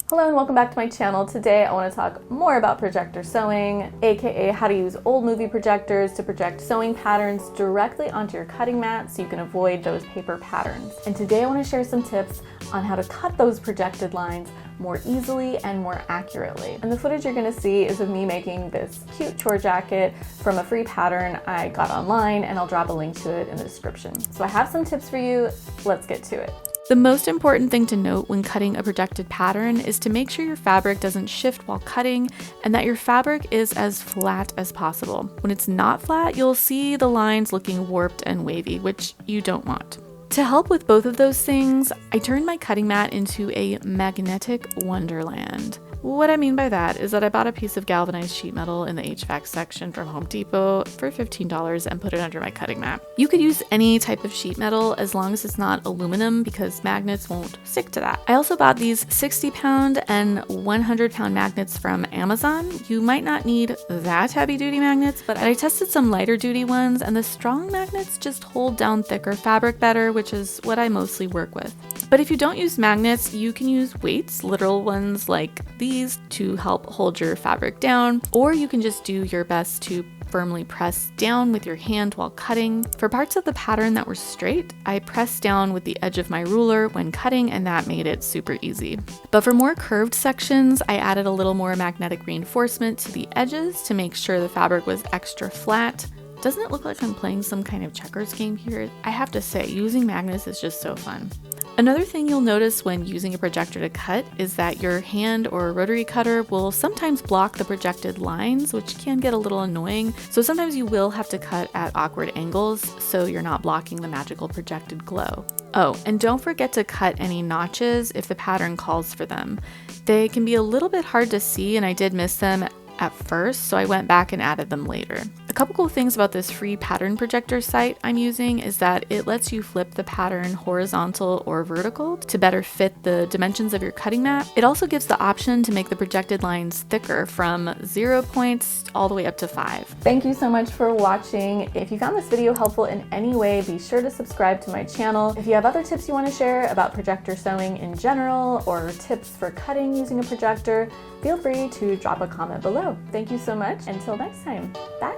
Hello and welcome back to my channel. Today I want to talk more about projector sewing, aka how to use old movie projectors to project sewing patterns directly onto your cutting mat so you can avoid those paper patterns. And today I want to share some tips on how to cut those projected lines more easily and more accurately. And the footage you're going to see is of me making this cute chore jacket from a free pattern I got online, and I'll drop a link to it in the description. So I have some tips for you. Let's get to it. The most important thing to note when cutting a projected pattern is to make sure your fabric doesn't shift while cutting and that your fabric is as flat as possible. When it's not flat, you'll see the lines looking warped and wavy, which you don't want. To help with both of those things, I turned my cutting mat into a magnetic wonderland. What I mean by that is that I bought a piece of galvanized sheet metal in the HVAC section from Home Depot for $15 and put it under my cutting mat. You could use any type of sheet metal as long as it's not aluminum because magnets won't stick to that. I also bought these 60-pound and 100-pound magnets from Amazon. You might not need that heavy-duty magnets, but I tested some lighter-duty ones, and the strong magnets just hold down thicker fabric better, which is what I mostly work with. But if you don't use magnets, you can use weights, literal ones like these, to help hold your fabric down, or you can just do your best to firmly press down with your hand while cutting. For parts of the pattern that were straight, I pressed down with the edge of my ruler when cutting, and that made it super easy. But for more curved sections, I added a little more magnetic reinforcement to the edges to make sure the fabric was extra flat. Doesn't it look like I'm playing some kind of checkers game here? I have to say, using magnets is just so fun. Another thing you'll notice when using a projector to cut is that your hand or rotary cutter will sometimes block the projected lines, which can get a little annoying. So sometimes you will have to cut at awkward angles so you're not blocking the magical projected glow. Oh, and don't forget to cut any notches if the pattern calls for them. They can be a little bit hard to see, and I did miss them at first, so I went back and added them later. A couple cool things about this free pattern projector site I'm using is that it lets you flip the pattern horizontal or vertical to better fit the dimensions of your cutting mat. It also gives the option to make the projected lines thicker from 0 points all the way up to 5. Thank you so much for watching. If you found this video helpful in any way, be sure to subscribe to my channel. If you have other tips you want to share about projector sewing in general or tips for cutting using a projector, feel free to drop a comment below. Thank you so much. Until next time, bye.